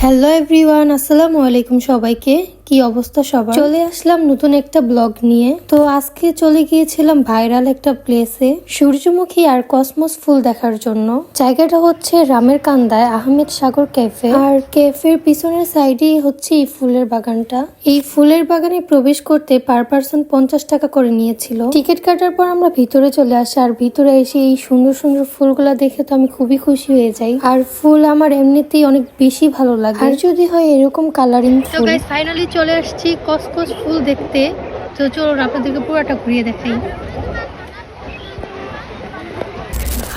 Hello everyone, আসসালামু আলাইকুম সবাইকে। কি অবস্থা সবার? চলে আসলাম নতুন একটা ব্লগ নিয়ে। তো আজকে চলে গিয়েছিলাম ভাইরাল একটা প্লেসে সূর্যমুখী আর কসমস ফুল দেখার জন্য। জায়গাটা হচ্ছে রামের কান্দায় আহমেদ সাগর ক্যাফে। আর ক্যাফের পিছনের সাইডেই হচ্ছে এই ফুলের বাগানটা। এই ফুলের বাগানে প্রবেশ করতে পার পার্সন 50 টাকা করে নিয়েছিল। টিকিট কাটার পর আমরা ভিতরে চলে আসি। আর ভিতরে এসে এই সুন্দর সুন্দর ফুলগুলা দেখে তো আমি খুবই খুশি হয়ে যাই। আর ফুল আমার এমনিতেই অনেক বেশি ভালো লাগে, আর যদি হয় এরকম কালারিং ফুল। ফাইনালি চলে আসছি কসকস ফুল দেখতে। তো চলুন আপনাদেরকে পুরোটা ঘুরিয়ে দেখাই।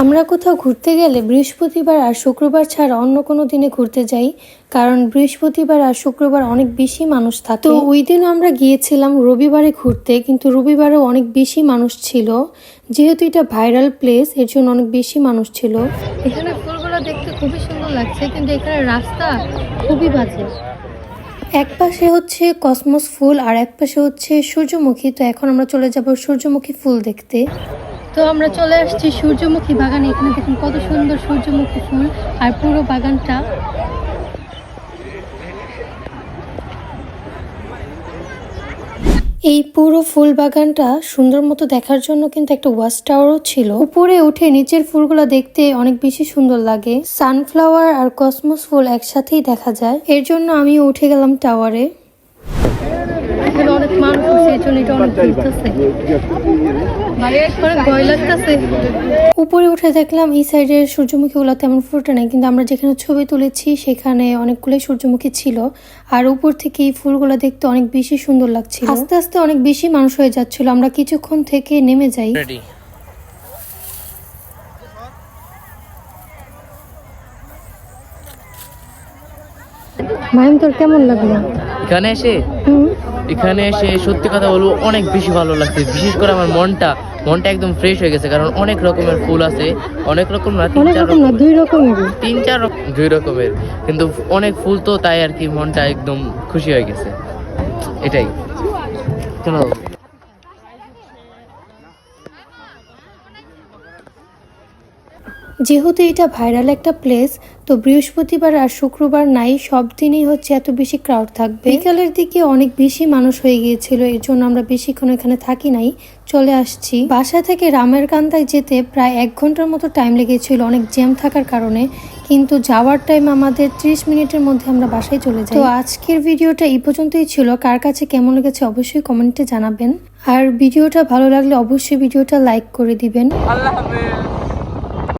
আমরা কোথাও ঘুরতে গেলে বৃহস্পতিবার আর শুক্রবার ছাড়া অন্য কোনো দিনে ঘুরতে যাই, কারণ বৃহস্পতিবার আর শুক্রবার অনেক বেশি মানুষ থাকে। তো ওই দিনও আমরা গিয়েছিলাম রবিবারে ঘুরতে, কিন্তু রবিবারেও অনেক বেশি মানুষ ছিল। যেহেতু এটা ভাইরাল প্লেস, এর জন্য অনেক বেশি মানুষ ছিল। এখানে ফুলগুলো দেখতে খুবই সুন্দর লাগছে, কিন্তু এখানে রাস্তা খুবই বাজে। এক পাশে হচ্ছে কসমস ফুল আর এক পাশে হচ্ছে সূর্যমুখী। তো এখন আমরা চলে যাব সূর্যমুখী ফুল দেখতে। তো আমরা চলে আসছি সূর্যমুখী বাগানে। এখানে দেখুন কত সুন্দর সূর্যমুখী ফুল আর পুরো বাগানটা। এই পুরো ফুল বাগানটা সুন্দর মতো দেখার জন্য কিন্তু একটা ওয়াচ টাওয়ারও ছিল। উপরে উঠে নিচের ফুলগুলো দেখতে অনেক বেশি সুন্দর লাগে। সানফ্লাওয়ার আর কসমস ফুল একসাথেই দেখা যায়, এর জন্য আমি উঠে গেলাম টাওয়ারে। অনেক মানুষ উপরে উঠে দেখলাম এই সাইডের সূর্যমুখী গুলো তেমন ফুটে নাই, কিন্তু আমরা যেখানে ছবি তুলেছি সেখানে অনেকগুলোই সূর্যমুখী ছিল। আর উপর থেকে এই ফুলগুলো দেখতে অনেক বেশি সুন্দর লাগছিল। আস্তে আস্তে অনেক বেশি মানুষ হয়ে যাচ্ছিল, আমরা কিছুক্ষণ থেকে নেমে যাই। মাইম, তোর কেমন লাগলো এখানে এসে সত্যি কথা বলবো অনেক বেশি ভালো লাগছে। বিশেষ করে আমার মনটা একদম ফ্রেশ হয়ে গেছে, কারণ অনেক রকমের ফুল আছে। অনেক রকম না, দুই রকমের, কিন্তু অনেক ফুল তো, তাই আর কি মনটা একদম খুশি হয়ে গেছে। এটাই। চলো। যেহেতু এটা ভাইরাল একটা প্লেস, তো বৃহস্পতিবার আর শুক্রবার নাই, সব দিনই হচ্ছে এত বেশি ক্রাউড থাকবে। বিকালের দিকে অনেক বেশি মানুষ হয়ে গিয়েছিল, এর জন্য আমরা বেশিক্ষণ এখানে থাকি নাই, চলে আসছি। বাসা থেকে রামের কান্দায় যেতে প্রায় 1 ঘন্টার মতো টাইম লেগেছিল, অনেক জ্যাম থাকার কারণে। কিন্তু যাওয়ার টাইম আমাদের 30 মিনিটের মধ্যে আমরা বাসায় চলে যাই। তো আজকের ভিডিওটা এই পর্যন্তই ছিল। কার কাছে কেমন লেগেছে অবশ্যই কমেন্টে জানাবেন। আর ভিডিওটা ভালো লাগলে অবশ্যই ভিডিওটা লাইক করে দিবেন। আল্লাহ হাফেজ।